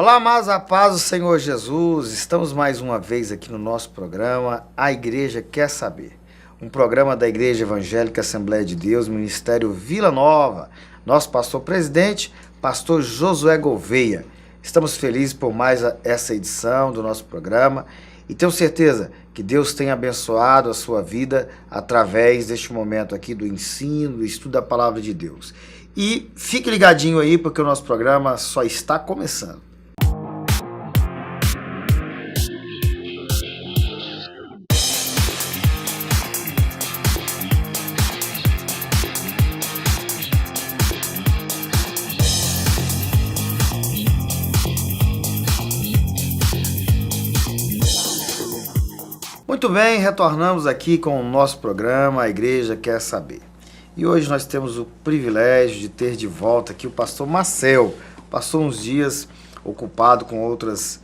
Olá, amados, a paz do Senhor Jesus. Estamos mais uma vez aqui no nosso programa A Igreja Quer Saber. Um programa da Igreja Evangélica Assembleia de Deus, Ministério Vila Nova. Nosso pastor-presidente, pastor Josué Gouveia. Estamos felizes por mais essa edição do nosso programa e tenho certeza que Deus tem abençoado a sua vida através deste momento aqui do ensino, do estudo da Palavra de Deus. E fique ligadinho aí porque o nosso programa só está começando. Muito bem, retornamos aqui com o nosso programa A Igreja Quer Saber. E hoje nós temos o privilégio de ter de volta aqui o pastor Marcel. Passou uns dias ocupado com outras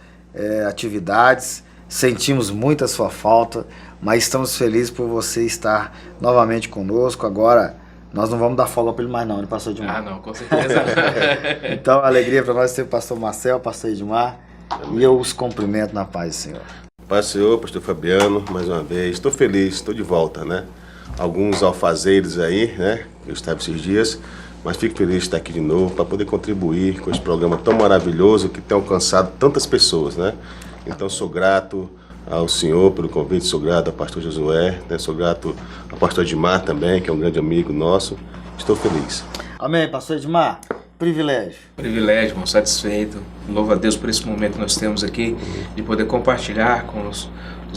atividades, sentimos muito a sua falta, mas estamos felizes por você estar novamente conosco. Agora nós não vamos dar follow para ele mais não, ele passou Edmar. Ah não, com certeza. Então a alegria para nós ter o pastor Marcel, o pastor Edmar, e eu os cumprimento na paz do Senhor. Paz do Senhor, pastor Fabiano, mais uma vez, estou feliz, estou de volta, né? Alguns alfazeiros aí, né, eu estava esses dias, mas fico feliz de estar aqui de novo para poder contribuir com esse programa tão maravilhoso que tem alcançado tantas pessoas, né? Então sou grato ao Senhor pelo convite, sou grato ao pastor Josué, né? Sou grato ao pastor Edmar também, que é um grande amigo nosso, estou feliz. Amém, pastor Edmar. Privilégio. Privilégio, irmão, satisfeito. Louvo a Deus por esse momento que nós temos aqui, de poder compartilhar com os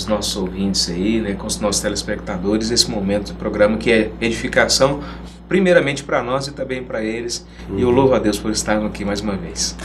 nossos ouvintes aí, né, com os nossos telespectadores, esse momento do programa que é edificação, primeiramente para nós e também para eles. E eu louvo a Deus por estar aqui mais uma vez.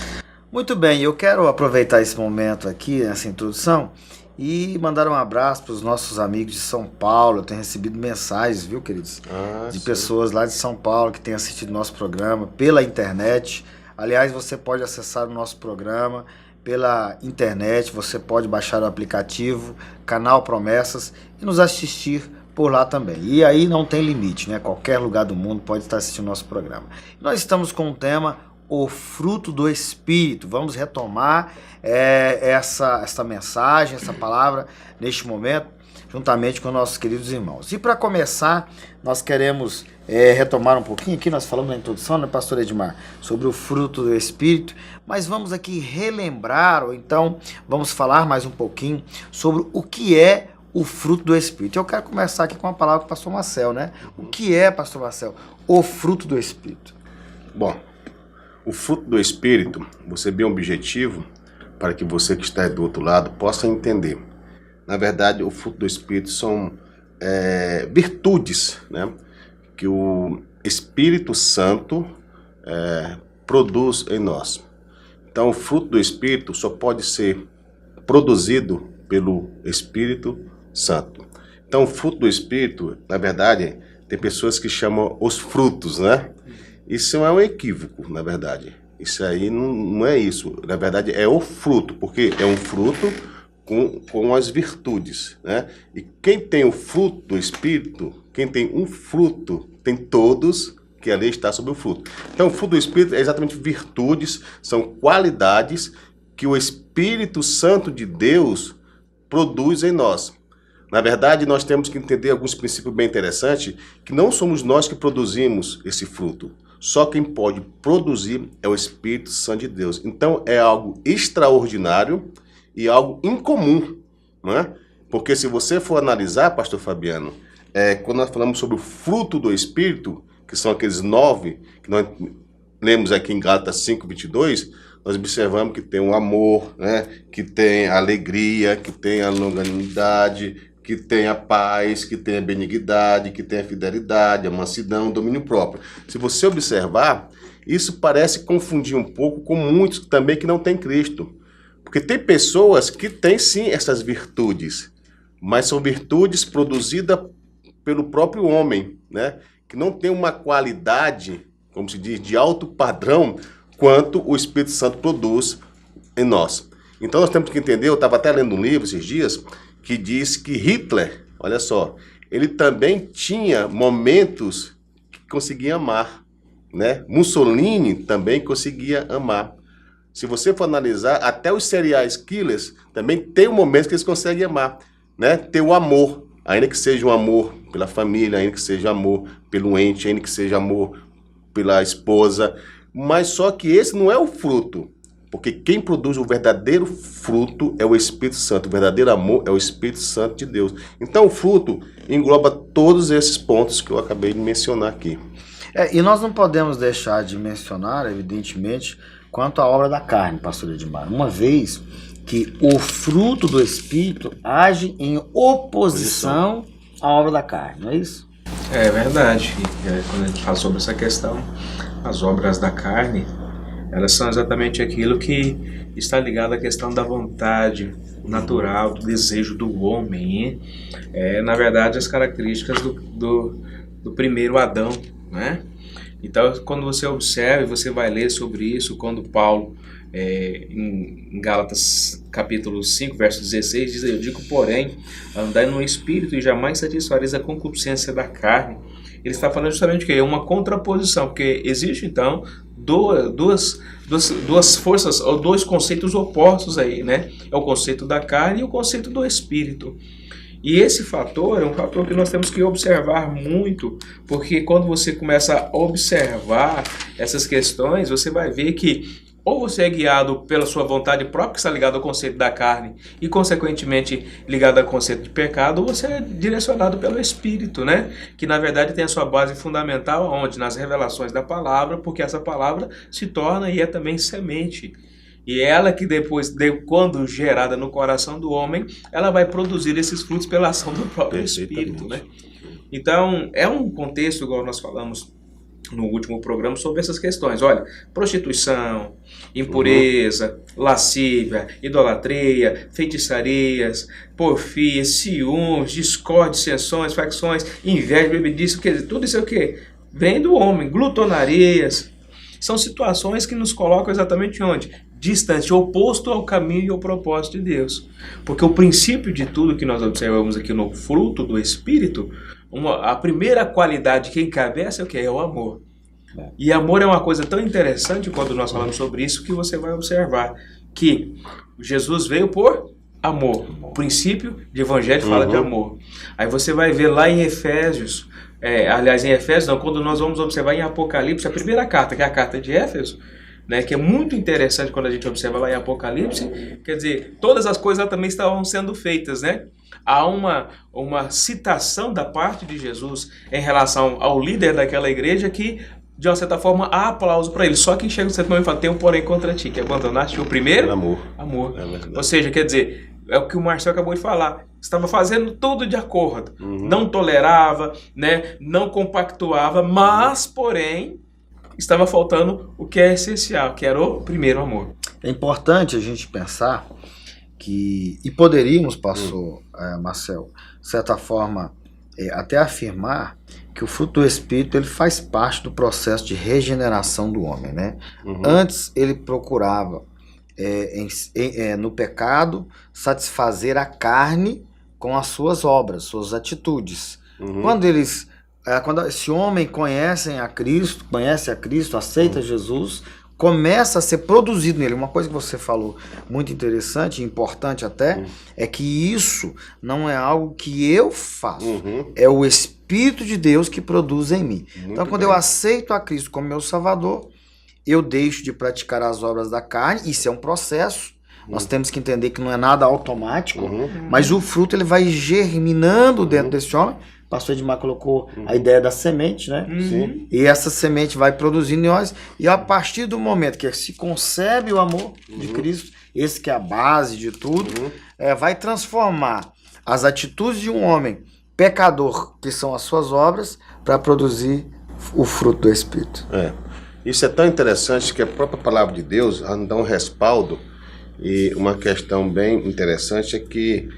Muito bem, eu quero aproveitar esse momento aqui, essa introdução, e mandar um abraço para os nossos amigos de São Paulo. Eu tenho recebido mensagens, viu, queridos? De pessoas lá de São Paulo que têm assistido nosso programa pela internet. Aliás, você pode acessar o nosso programa pela internet, você pode baixar o aplicativo Canal Promessas e nos assistir por lá também. E aí não tem limite, né? Qualquer lugar do mundo pode estar assistindo nosso programa. Nós estamos com o tema O Fruto do Espírito. Vamos retomar essa mensagem, essa palavra neste momento, juntamente com nossos queridos irmãos. E para começar, nós queremos retomar um pouquinho aqui, nós falamos na introdução, né, pastor Edmar, sobre o fruto do Espírito, mas vamos aqui relembrar, ou então vamos falar mais um pouquinho sobre o que é o fruto do Espírito. Eu quero começar aqui com a palavra do pastor Marcel, né? O que é, pastor Marcel, o fruto do Espírito? Bom, o fruto do Espírito, você bem objetivo, para que você que está do outro lado possa entender. Na verdade, o fruto do Espírito são virtudes, né, que o Espírito Santo produz em nós. Então, o fruto do Espírito só pode ser produzido pelo Espírito Santo. Então, o fruto do Espírito, na verdade, tem pessoas que chamam os frutos, né? Isso é um equívoco, na verdade. Isso aí não é isso. Na verdade, é o fruto, porque é um fruto com as virtudes, né? E quem tem o fruto do Espírito, quem tem um fruto, tem todos que ali está sobre o fruto. Então, o fruto do Espírito é exatamente virtudes, são qualidades que o Espírito Santo de Deus produz em nós. Na verdade, nós temos que entender alguns princípios bem interessantes, que não somos nós que produzimos esse fruto. Só quem pode produzir é o Espírito Santo de Deus. Então, é algo extraordinário e algo incomum, né? Porque se você for analisar, pastor Fabiano, quando nós falamos sobre o fruto do Espírito, que são aqueles 9, que nós lemos aqui em Gálatas 5:22, nós observamos que tem o amor, né? Que tem a alegria, que tem a longanimidade, que tem a paz, que tem a benignidade, que tem a fidelidade, a mansidão, o domínio próprio. Se você observar, isso parece confundir um pouco com muitos também que não têm Cristo. Porque tem pessoas que têm sim essas virtudes, mas são virtudes produzidas pelo próprio homem, né? Que não tem uma qualidade, como se diz, de alto padrão, quanto o Espírito Santo produz em nós. Então nós temos que entender, eu estava até lendo um livro esses dias, que diz que Hitler, olha só, ele também tinha momentos que conseguia amar, né? Mussolini também conseguia amar. Se você for analisar, até os serial killers também tem um momento que eles conseguem amar, né? Ter o amor, ainda que seja um amor pela família, ainda que seja amor pelo ente, ainda que seja amor pela esposa, mas só que esse não é o fruto, porque quem produz o verdadeiro fruto é o Espírito Santo, o verdadeiro amor é o Espírito Santo de Deus. Então o fruto engloba todos esses pontos que eu acabei de mencionar aqui. E nós não podemos deixar de mencionar, evidentemente, quanto à obra da carne, pastor Edmar, uma vez que o fruto do Espírito age em oposição à obra da carne, não é isso? É verdade. Quando a gente fala sobre essa questão, as obras da carne, elas são exatamente aquilo que está ligado à questão da vontade natural, do desejo do homem. Na verdade, as características do primeiro Adão, né? Então, quando você observa, você vai ler sobre isso, quando Paulo, em Gálatas capítulo 5, verso 16, diz: eu digo, porém, andai no Espírito e jamais satisfareis a concupiscência da carne. Ele está falando justamente que é uma contraposição, porque existe então duas forças, ou dois conceitos opostos aí, né? É o conceito da carne e o conceito do Espírito. E esse fator é um fator que nós temos que observar muito, porque quando você começa a observar essas questões, você vai ver que ou você é guiado pela sua vontade própria, que está ligado ao conceito da carne, e consequentemente ligado ao conceito de pecado, ou você é direcionado pelo Espírito, né? Que na verdade tem a sua base fundamental onde? Nas revelações da palavra, porque essa palavra se torna e é também semente. E ela que depois, quando gerada no coração do homem, ela vai produzir esses frutos pela ação do próprio Espírito, né? Então, é um contexto, igual nós falamos no último programa, sobre essas questões. Olha, prostituição, impureza, lascívia, idolatria, feitiçarias, porfia, ciúmes, discórdia, dissensões, facções, inveja, bebedice, quer dizer, tudo isso é o quê? Vem do homem, glutonarias. São situações que nos colocam exatamente onde? Distante, oposto ao caminho e ao propósito de Deus. Porque o princípio de tudo que nós observamos aqui no fruto do Espírito, a primeira qualidade que encabeça é o que? É o amor. E amor é uma coisa tão interessante quando nós falamos sobre isso, que você vai observar que Jesus veio por amor. O princípio de evangelho fala de amor. Aí você vai ver lá em Efésios, aliás, em Efésios não, quando nós vamos observar em Apocalipse, a primeira carta, que é a carta de Éfeso, né, que é muito interessante quando a gente observa lá em Apocalipse, quer dizer, todas as coisas também estavam sendo feitas, né? Há uma citação da parte de Jesus em relação ao líder daquela igreja que, de uma certa forma, há aplauso para ele. Só que chega um certo momento e fala: tenho porém contra ti, que abandonaste o primeiro amor. Ou seja, quer dizer, é o que o Marcel acabou de falar. Estava fazendo tudo de acordo. Não tolerava, né? Não compactuava, mas, porém, estava faltando o que é essencial, que era o primeiro amor. É importante a gente pensar que, e poderíamos, pastor Marcel, de certa forma, até afirmar que o fruto do Espírito ele faz parte do processo de regeneração do homem, né? Antes ele procurava no pecado satisfazer a carne com as suas obras, suas atitudes. Quando esse homem conhece a Cristo, aceita Jesus, começa a ser produzido nele. Uma coisa que você falou muito interessante, importante até, é que isso não é algo que eu faço, é o Espírito de Deus que produz em mim. Então, quando eu aceito a Cristo como meu Salvador, eu deixo de praticar as obras da carne. Isso é um processo. Nós temos que entender que não é nada automático, mas o fruto ele vai germinando dentro desse homem. O pastor Edmar colocou a ideia da semente, né? E essa semente vai produzindo em nós, e a partir do momento que se concebe o amor de Cristo, esse que é a base de tudo, vai transformar as atitudes de um homem pecador, que são as suas obras, para produzir o fruto do Espírito. Isso é tão interessante que a própria palavra de Deus dá um respaldo. E uma questão bem interessante é que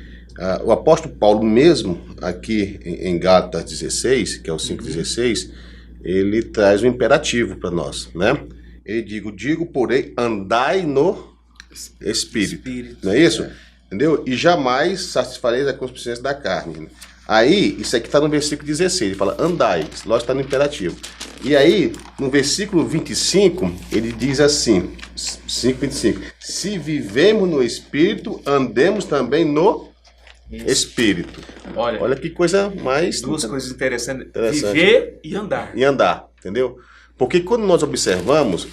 o apóstolo Paulo mesmo, aqui em Gálatas 16, que é o 5,16, ele traz um imperativo para nós, né? Ele digo, porém, andai no Espírito. Não é isso? Entendeu? E jamais satisfareis a concupiscência da carne. Aí, isso aqui está no versículo 16, ele fala andai, lógico está no imperativo. E aí, no versículo 25, ele diz assim, 5:25, se vivemos no Espírito, andemos também no Espírito. Olha que coisa mais... Duas coisas interessantes, viver e andar. E andar, entendeu? Porque quando nós observamos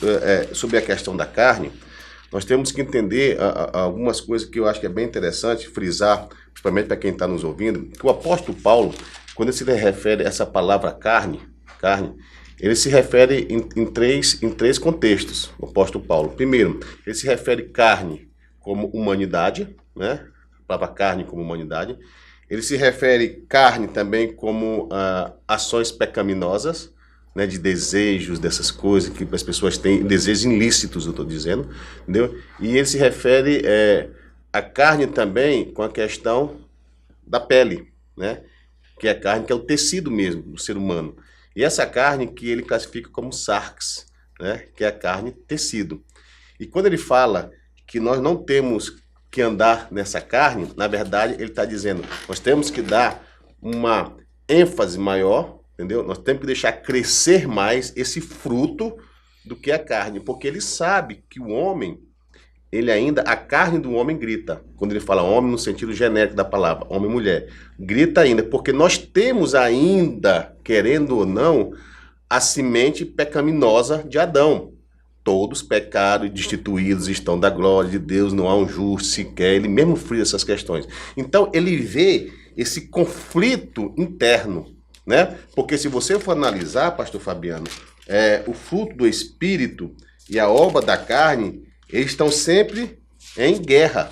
sobre a questão da carne, nós temos que entender algumas coisas que eu acho que é bem interessante frisar, principalmente para quem está nos ouvindo, que o apóstolo Paulo, quando ele se refere a essa palavra carne, ele se refere em três contextos, o apóstolo Paulo. Primeiro, ele se refere carne como humanidade, né? A palavra carne como humanidade. Ele se refere carne também como ações pecaminosas, né, de desejos, dessas coisas que as pessoas têm, desejos ilícitos, eu estou dizendo, entendeu? E ele se refere a carne também com a questão da pele, né? Que é a carne, que é o tecido mesmo do ser humano. E essa carne que ele classifica como sarx, né? Que é a carne tecido. E quando ele fala que nós não temos que andar nessa carne, na verdade ele está dizendo, nós temos que dar uma ênfase maior, entendeu? Nós temos que deixar crescer mais esse fruto do que a carne, porque ele sabe que o homem, a carne do homem grita. Quando ele fala homem no sentido genérico da palavra, homem e mulher, grita ainda, porque nós temos ainda, querendo ou não, a semente pecaminosa de Adão. Todos pecaram e destituídos estão da glória de Deus, não há um justo sequer, ele mesmo frisa essas questões. Então ele vê esse conflito interno, né? Porque se você for analisar, pastor Fabiano, o fruto do Espírito e a obra da carne, eles estão sempre em guerra.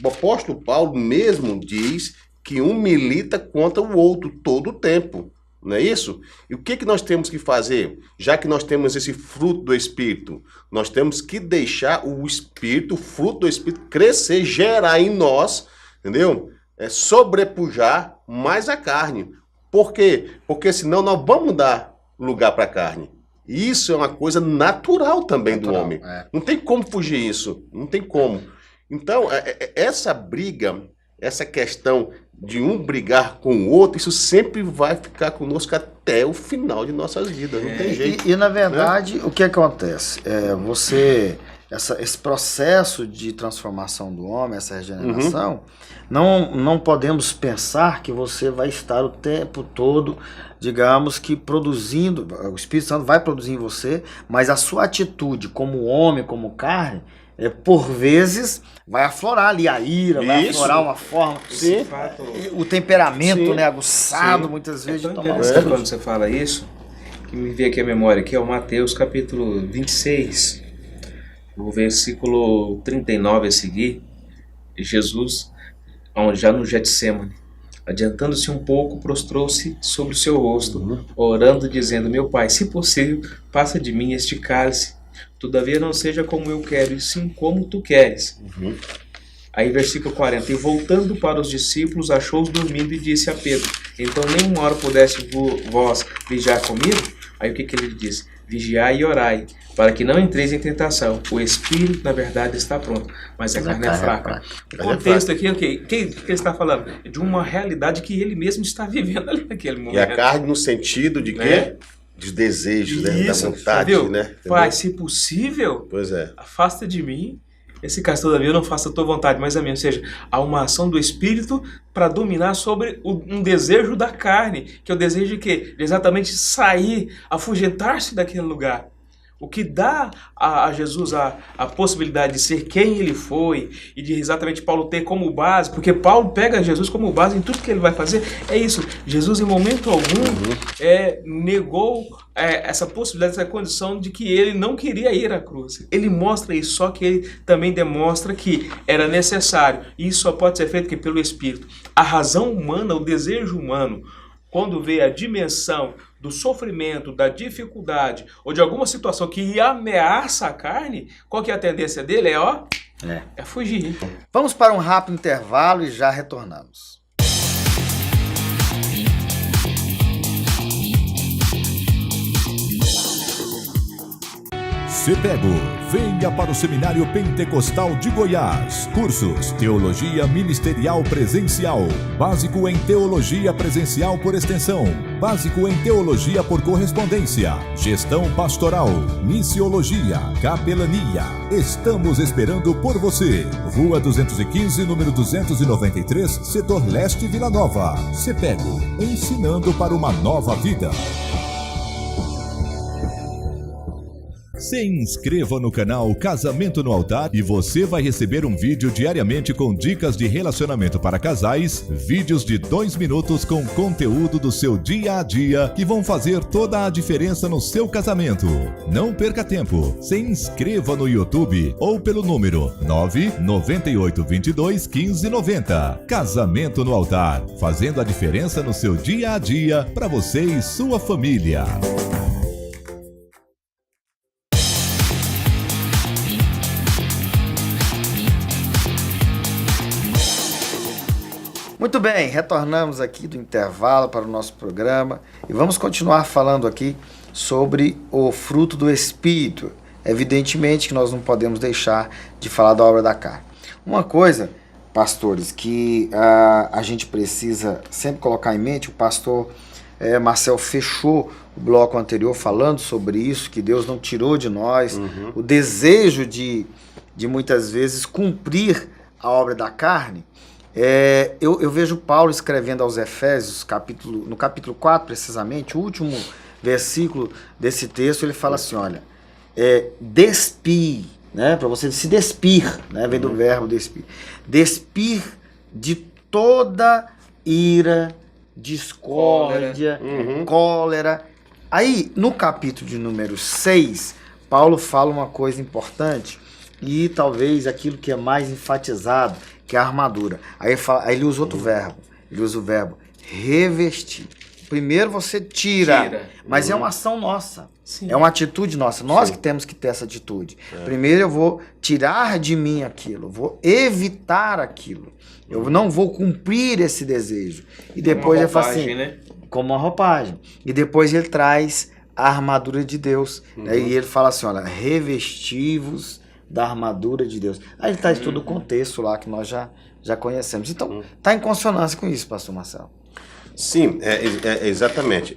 O apóstolo Paulo mesmo diz que um milita contra o outro todo o tempo, não é isso? E o que nós temos que fazer? Já que nós temos esse fruto do Espírito, nós temos que deixar o Espírito, o fruto do Espírito, crescer, gerar em nós, entendeu? Sobrepujar mais a carne. Por quê? Porque senão nós vamos dar lugar para a carne. Isso é uma coisa natural também do homem. Não tem como fugir isso. Não tem como. Então, essa briga, essa questão de um brigar com o outro, isso sempre vai ficar conosco até o final de nossas vidas. Não tem jeito. E na verdade, né? O que acontece? Esse processo de transformação do homem, essa regeneração, não podemos pensar que você vai estar o tempo todo, digamos que produzindo, o Espírito Santo vai produzir em você, mas a sua atitude como homem, como carne, por vezes vai aflorar ali a ira, vai aflorar uma forma, o temperamento, né, aguçado, muitas vezes. Quando você fala isso, que me veio aqui a memória, que é o Mateus capítulo 26, o versículo 39 a seguir, Jesus, já no Getsemane, adiantando-se um pouco, prostrou-se sobre o seu rosto, orando, dizendo, meu Pai, se possível, passa de mim este cálice, todavia não seja como eu quero, e sim como tu queres. Aí versículo 40, e voltando para os discípulos, achou-os dormindo e disse a Pedro, então nem uma hora pudesse vós vigiar comigo? Aí o que ele disse? Vigiai e orai, para que não entreis em tentação. O espírito, na verdade, está pronto, mas a carne é fraca. O contexto aqui, o que ele está falando? É de uma realidade que ele mesmo está vivendo ali naquele momento. E a carne no sentido de quê? Dos desejos, né? Da vontade, entendeu? Né? Entendeu? Pai, se possível, afasta de mim esse caso, todavia eu não faço a tua vontade, mas a minha. Ou seja, há uma ação do Espírito para dominar sobre um desejo da carne, que é o desejo de quê? De exatamente sair, afugentar-se daquele lugar. O que dá a Jesus a possibilidade de ser quem ele foi e de exatamente Paulo ter como base, porque Paulo pega Jesus como base em tudo que ele vai fazer, é isso. Jesus em momento algum negou essa possibilidade, essa condição de que ele não queria ir à cruz. Ele mostra isso, só que ele também demonstra que era necessário. E isso só pode ser feito que pelo Espírito. A razão humana, o desejo humano, quando vê a dimensão do sofrimento, da dificuldade ou de alguma situação que ameaça a carne, qual que é a tendência dele? É fugir. Vamos para um rápido intervalo e já retornamos. CEPEGO, venha para o Seminário Pentecostal de Goiás. Cursos: Teologia Ministerial Presencial, Básico em Teologia Presencial por Extensão, Básico em Teologia por Correspondência, Gestão Pastoral, Missiologia, Capelania. Estamos esperando por você. Rua 215, número 293, Setor Leste, Vila Nova. CEPEGO, ensinando para uma nova vida. Se inscreva no canal Casamento no Altar e você vai receber um vídeo diariamente com dicas de relacionamento para casais, vídeos de 2 minutos com conteúdo do seu dia a dia que vão fazer toda a diferença no seu casamento. Não perca tempo, se inscreva no YouTube ou pelo número 998221590. Casamento no Altar, fazendo a diferença no seu dia a dia para você e sua família. Muito bem, retornamos aqui do intervalo para o nosso programa e vamos continuar falando aqui sobre o fruto do Espírito. Evidentemente que nós não podemos deixar de falar da obra da carne. Uma coisa, pastores, que a gente precisa sempre colocar em mente, o pastor Marcel fechou o bloco anterior falando sobre isso, que Deus não tirou de nós o desejo de muitas vezes cumprir a obra da carne. Eu vejo Paulo escrevendo aos Efésios, no capítulo 4 precisamente, o último versículo desse texto, ele fala assim, olha, despir, né, para você se despir, né, vem do verbo despir de toda ira, discórdia, cólera. Aí, no capítulo de número 6, Paulo fala uma coisa importante, e talvez aquilo que é mais enfatizado, que é a armadura. Aí ele usa outro verbo. Ele usa o verbo revestir. Primeiro você tira. Mas é uma ação nossa. Sim. É uma atitude nossa. Nós que temos que ter essa atitude. Primeiro eu vou tirar de mim aquilo. Vou evitar aquilo. Eu não vou cumprir esse desejo. E depois ele fala assim, né? Como uma roupagem. E depois ele traz a armadura de Deus. E ele fala assim, olha, revesti-vos da armadura de Deus. Aí ele traz todo o contexto lá que nós já conhecemos. Então, está em consonância com isso, pastor Marcelo. Sim, exatamente.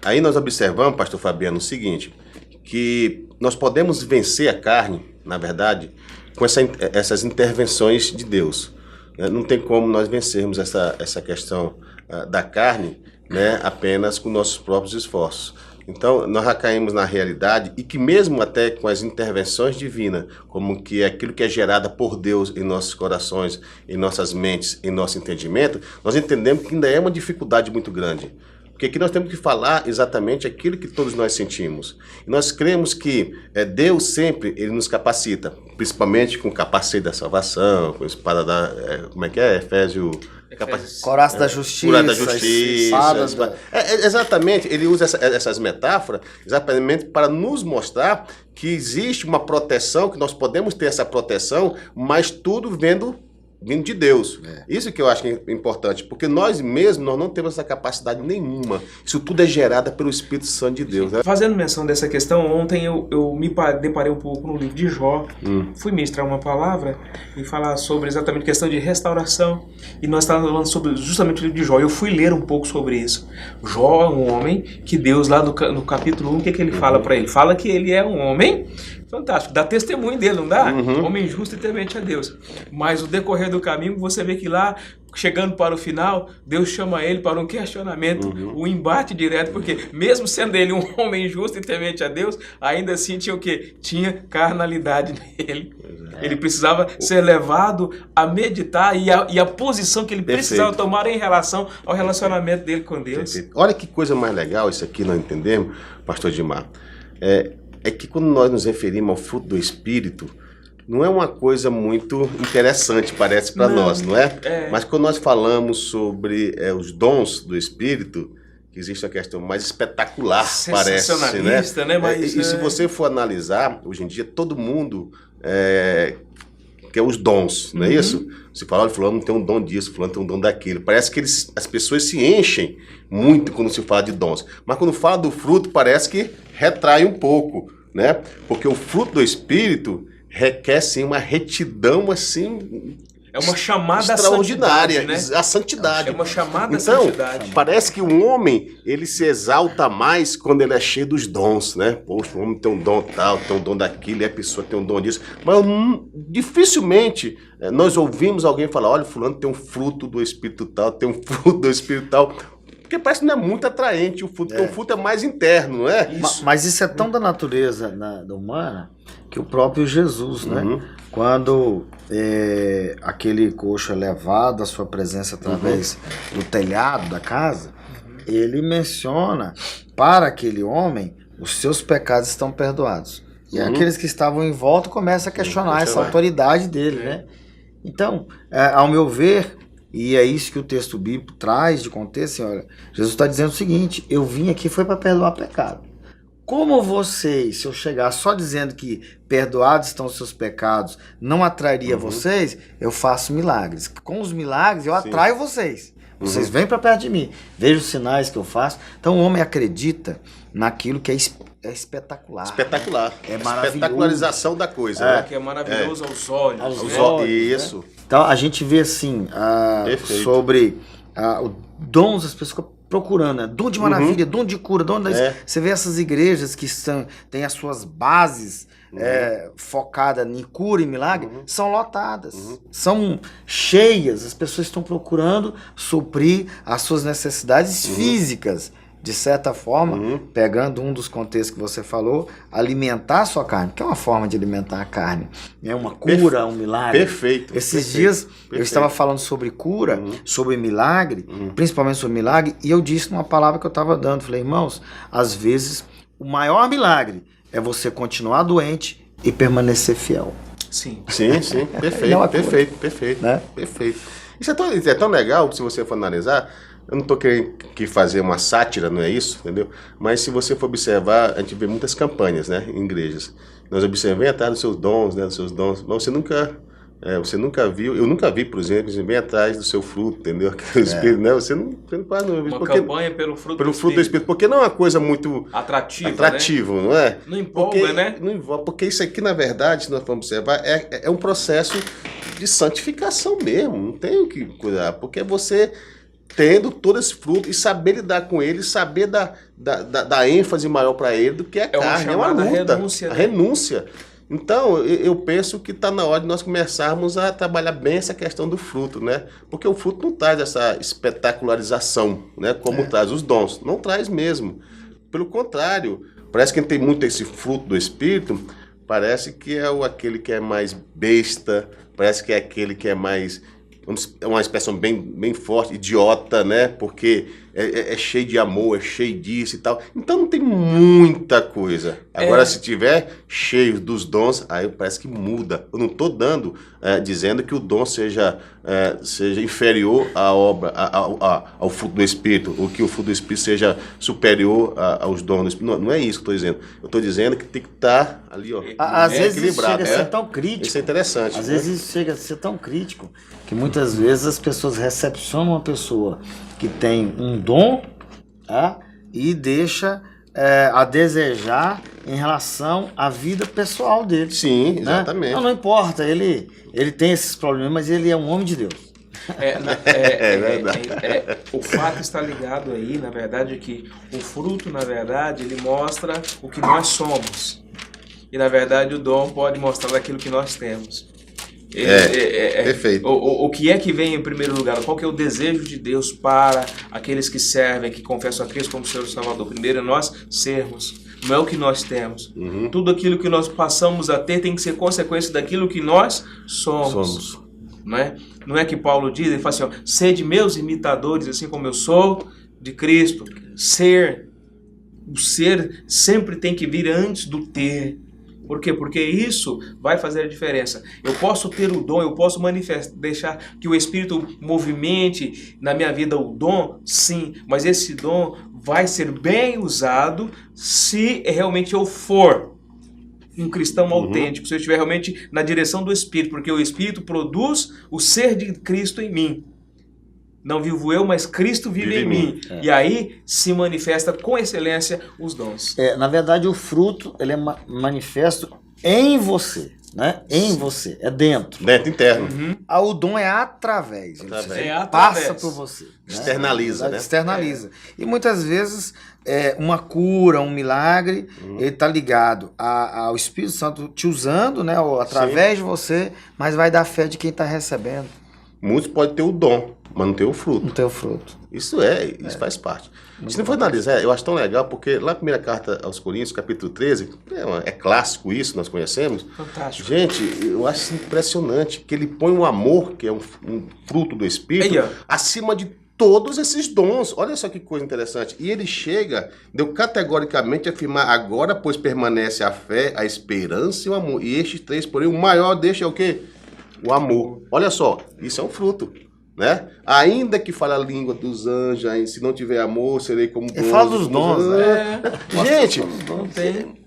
Aí nós observamos, pastor Fabiano, o seguinte, que nós podemos vencer a carne, na verdade, com essas intervenções de Deus. Não tem como nós vencermos essa questão da carne, né, apenas com nossos próprios esforços. Então, nós já caímos na realidade e que mesmo até com as intervenções divinas, como que aquilo que é gerado por Deus em nossos corações, em nossas mentes, em nosso entendimento, nós entendemos que ainda é uma dificuldade muito grande. Porque aqui nós temos que falar exatamente aquilo que todos nós sentimos. E nós cremos que Deus sempre ele nos capacita, principalmente com o capacete da salvação, com a espada da... como é que é? Efésios... Coraça da justiça. Coraça da justiça. Exatamente, ele usa essas metáforas exatamente para nos mostrar que existe uma proteção, que nós podemos ter essa proteção, mas tudo vindo de Deus. Isso que eu acho que é importante, porque nós mesmos nós não temos essa capacidade nenhuma. Isso tudo é gerado pelo Espírito Santo de Deus. Né? Fazendo menção dessa questão, ontem eu me deparei um pouco no livro de Jó, fui ministrar uma palavra e falar sobre exatamente a questão de restauração, e nós estávamos falando sobre justamente o livro de Jó. Eu fui ler um pouco sobre isso. Jó é um homem que Deus lá no capítulo 1, o que ele fala para ele? Fala que ele é um homem fantástico, dá testemunho dele, não dá? Homem justo e temente a Deus. Mas o decorrer do caminho, você vê que lá, chegando para o final, Deus chama ele para um questionamento, um embate direto, porque mesmo sendo ele um homem justo e temente a Deus, ainda assim tinha o quê? Tinha carnalidade nele. Ele precisava ser levado a meditar e a posição que ele precisava tomar em relação ao relacionamento dele com Deus. Olha que coisa mais legal, isso aqui nós entendemos, pastor Edmar. É que quando nós nos referimos ao fruto do Espírito, não é uma coisa muito interessante, parece para nós, não é? Mas quando nós falamos sobre os dons do Espírito, que existe uma questão mais espetacular, parece, né? Mas, e se você for analisar, hoje em dia, todo mundo quer os dons, não é isso? Você fala, olha, fulano tem um dom disso, fulano tem um dom daquilo. Parece que as pessoas se enchem muito quando se fala de dons. Mas quando fala do fruto, parece que retrai um pouco. né? Porque o fruto do Espírito requer, sim, uma retidão, assim... É uma chamada extraordinária, à santidade, né? a santidade. É uma chamada à então, santidade. Parece que um homem, ele se exalta mais quando ele é cheio dos dons, né? Poxa, o homem tem um dom tal, tem um dom daquilo, e a pessoa tem um dom disso. Mas dificilmente nós ouvimos alguém falar, olha, fulano tem um fruto do Espírito tal, tem um fruto do Espírito tal. Porque parece que não é muito atraente o fruto, porque o fruto é mais interno, não é? Mas isso é tão da natureza humana que o próprio Jesus, né? Quando aquele coxo é levado à sua presença através do telhado da casa, ele menciona para aquele homem os seus pecados estão perdoados. E aqueles que estavam em volta começam a questionar essa autoridade dele, né? Então, ao meu ver, e é isso que o texto bíblico traz de contexto, assim, olha, Jesus está dizendo o seguinte, eu vim aqui foi para perdoar pecado. Como vocês, se eu chegar só dizendo que perdoados estão os seus pecados, não atrairia vocês, eu faço milagres. Com os milagres eu atraio vocês. Vocês vêm para perto de mim, vejam os sinais que eu faço. Então o homem acredita naquilo que é espetacular. Espetacular. É maravilhoso. Espetacularização da coisa, né? Que é maravilhoso aos olhos. Aos olhos, isso. Né? Então a gente vê assim, sobre os dons das pessoas procurando, né? Dom de maravilha, dom de cura, dom das... Você vê essas igrejas que têm as suas bases focadas em cura e milagre, são lotadas, são cheias, as pessoas estão procurando suprir as suas necessidades físicas. De certa forma, pegando um dos contextos que você falou, alimentar a sua carne, que é uma forma de alimentar a carne, é uma cura, um milagre. Perfeito. Esses dias eu estava falando sobre cura, sobre milagre, principalmente sobre milagre, e eu disse uma palavra que eu estava dando, falei, irmãos, às vezes o maior milagre é você continuar doente e permanecer fiel. Sim. Sim, perfeito, perfeito, né? Perfeito. Isso é tão legal, se você for analisar. Eu não estou querendo fazer uma sátira, não é isso, entendeu? Mas se você for observar, a gente vê muitas campanhas, né, em igrejas. Nós observamos, vem atrás dos seus dons, né, dos seus dons. Mas você nunca viu, eu nunca vi, por exemplo, vem atrás do seu fruto, entendeu? O Espírito, né? Você não faz não. Uma campanha pelo fruto do Espírito. Porque não é uma coisa muito atrativo, né? Não é? Não empolga, né? Não envolve, porque isso aqui, na verdade, se nós formos observar, é um processo de santificação mesmo, não tem o que cuidar, porque você... tendo todo esse fruto e saber lidar com ele, saber dar ênfase maior para ele do que a carne. É uma luta. A renúncia. Então, eu penso que está na hora de nós começarmos a trabalhar bem essa questão do fruto, né? Porque o fruto não traz essa espetacularização, né? Como traz os dons. Não traz mesmo. Pelo contrário, parece que quem tem muito esse fruto do Espírito, parece que é aquele que é mais besta, parece que é aquele que é mais... é uma expressão bem forte, idiota, né? Porque é cheio de amor, é cheio disso e tal. Então não tem muita coisa. Agora, se tiver cheio dos dons, aí parece que muda. Eu não estou dizendo que o dom seja inferior à obra, ao fruto do Espírito, ou que o fruto do Espírito seja superior aos dons do Espírito. Não é isso que eu estou dizendo. Eu estou dizendo que tem que estar ali, ó. Às vezes chega a ser tão crítico. Isso é interessante. Às vezes chega a ser tão crítico que muitas vezes as pessoas recepcionam uma pessoa que tem um dom e deixa a desejar em relação à vida pessoal dele. Sim, né? exatamente. Não importa, ele tem esses problemas, mas ele é um homem de Deus. É verdade. O fato está ligado aí, na verdade, que o fruto, na verdade, ele mostra o que nós somos. E, na verdade, o dom pode mostrar aquilo que nós temos. Perfeito. O que é que vem em primeiro lugar? Qual que é o desejo de Deus para aqueles que servem, que confessam a Cristo como Senhor e Salvador? Primeiro é nós sermos, não é o que nós temos. Tudo aquilo que nós passamos a ter tem que ser consequência daquilo que nós somos. Não é que Paulo diz, ele fala assim, ó, sede meus imitadores, assim como eu sou de Cristo. O ser sempre tem que vir antes do ter. Por quê? Porque isso vai fazer a diferença. Eu posso ter o dom, eu posso deixar que o Espírito movimente na minha vida o dom, sim, mas esse dom vai ser bem usado se realmente eu for um cristão autêntico, se eu estiver realmente na direção do Espírito, porque o Espírito produz o ser de Cristo em mim. Não vivo eu, mas Cristo vive em mim. E aí se manifesta com excelência os dons. Na verdade, o fruto ele é manifesto em você. Né? Em você, é dentro. Dentro, interno. O dom é através. Através. Passa por você. Né? Externaliza, né? Externaliza. E muitas vezes uma cura, um milagre, ele está ligado ao Espírito Santo te usando, né? Ou através de você, mas vai dar fé de quem está recebendo. Muitos podem ter o dom, mas não ter o fruto. Não ter o fruto. Isso faz parte. Se não for analisar, eu acho tão legal, porque lá na primeira carta aos Coríntios, capítulo 13, é clássico isso, nós conhecemos. Fantástico. Gente, eu acho impressionante que ele põe o amor, que é um fruto do Espírito, acima de todos esses dons. Olha só que coisa interessante. E ele chega, deu categoricamente a afirmar, agora, pois permanece a fé, a esperança e o amor. E estes três, porém, o maior deixa é o quê? O amor. Olha só, isso é um fruto. Né? Ainda que fale a língua dos anjos, se não tiver amor, serei como Ele fala dos dons, né? Gente,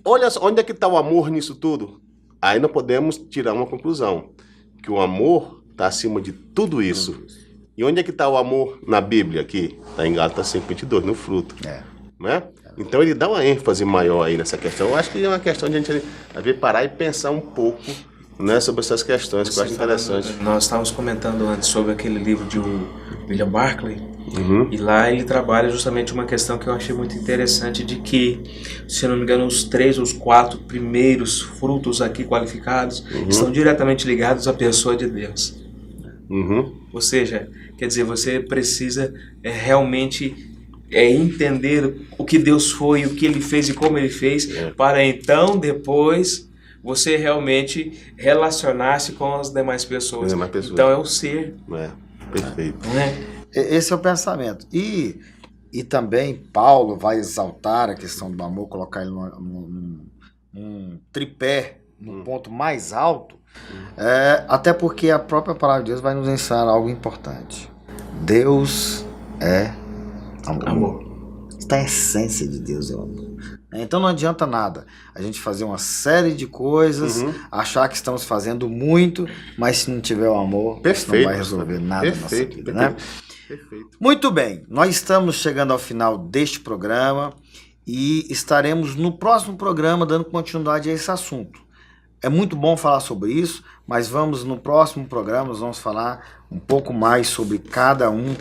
olha só, onde é que está o amor nisso tudo? Aí nós podemos tirar uma conclusão, que o amor está acima de tudo isso. E onde é que está o amor na Bíblia aqui? Está em Gálatas 5:22, no fruto. Né? Então ele dá uma ênfase maior aí nessa questão. Eu acho que é uma questão de a gente parar e pensar um pouco, né, sobre essas questões, que eu acho interessante. Nós estávamos comentando antes sobre aquele livro de William Barclay, e lá ele trabalha justamente uma questão que eu achei muito interessante, de que, se não me engano, os 3 ou os 4 primeiros frutos aqui qualificados estão diretamente ligados à pessoa de Deus. Ou seja, quer dizer, você precisa realmente entender o que Deus foi, o que Ele fez e como Ele fez, para então, depois, você realmente relacionar-se com as demais pessoas. Então é o ser. Perfeito. Esse é o pensamento. E também Paulo vai exaltar a questão do amor, colocar ele num tripé, num ponto mais alto, até porque a própria palavra de Deus vai nos ensinar algo importante. Deus é amor. Está a essência de Deus é o amor. Então não adianta nada a gente fazer uma série de coisas, achar que estamos fazendo muito, mas se não tiver o amor, isso não vai resolver nada na nossa vida, né? Perfeito. Muito bem, nós estamos chegando ao final deste programa e estaremos no próximo programa dando continuidade a esse assunto. É muito bom falar sobre isso, mas no próximo programa nós vamos falar um pouco mais sobre cada um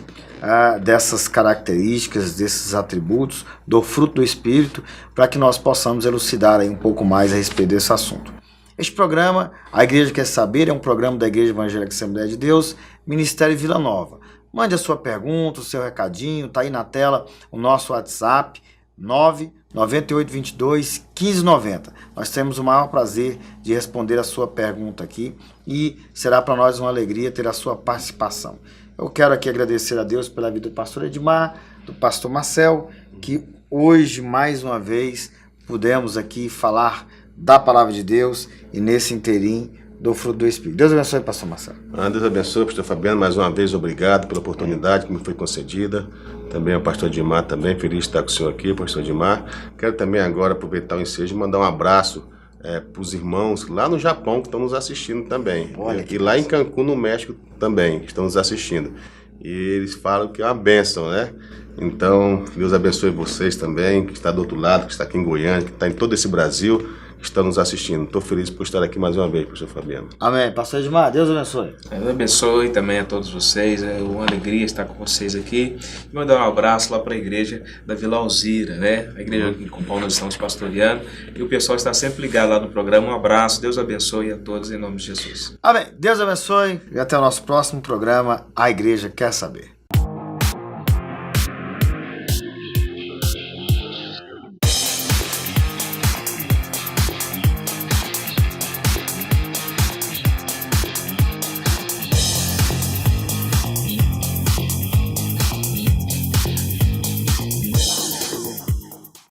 dessas características, desses atributos do fruto do Espírito, para que nós possamos elucidar aí um pouco mais a respeito desse assunto. Este programa, A Igreja Quer Saber, é um programa da Igreja Evangélica Assembleia de Deus, Ministério Vila Nova. Mande a sua pergunta, o seu recadinho, está aí na tela o nosso WhatsApp, 99822-1590. Nós temos o maior prazer de responder a sua pergunta aqui e será para nós uma alegria ter a sua participação. Eu quero aqui agradecer a Deus pela vida do pastor Edmar, do pastor Marcel, que hoje, mais uma vez, pudemos aqui falar da palavra de Deus e nesse inteirinho do fruto do Espírito. Deus abençoe, pastor Marcelo. Deus abençoe, pastor Fabiano, mais uma vez obrigado pela oportunidade que me foi concedida. Também ao pastor Edmar, também feliz de estar com o senhor aqui, pastor Edmar. Quero também agora aproveitar o ensejo e mandar um abraço para os irmãos lá no Japão que estão nos assistindo também. E lá em Cancún, no México, também estão nos assistindo. E eles falam que é uma bênção, né? Então, Deus abençoe vocês também, que está do outro lado, que está aqui em Goiânia, que está em todo esse Brasil, que estão nos assistindo. Estou feliz por estar aqui mais uma vez, pastor Fabiano. Amém. Pastor Edmar, Deus abençoe. Deus abençoe também a todos vocês. É uma alegria estar com vocês aqui. E mandar um abraço lá para a igreja da Vila Alzira, né? A igreja com a qual nós estamos pastoreando. E o pessoal está sempre ligado lá no programa. Um abraço. Deus abençoe a todos em nome de Jesus. Amém. Deus abençoe. E até o nosso próximo programa, A Igreja Quer Saber.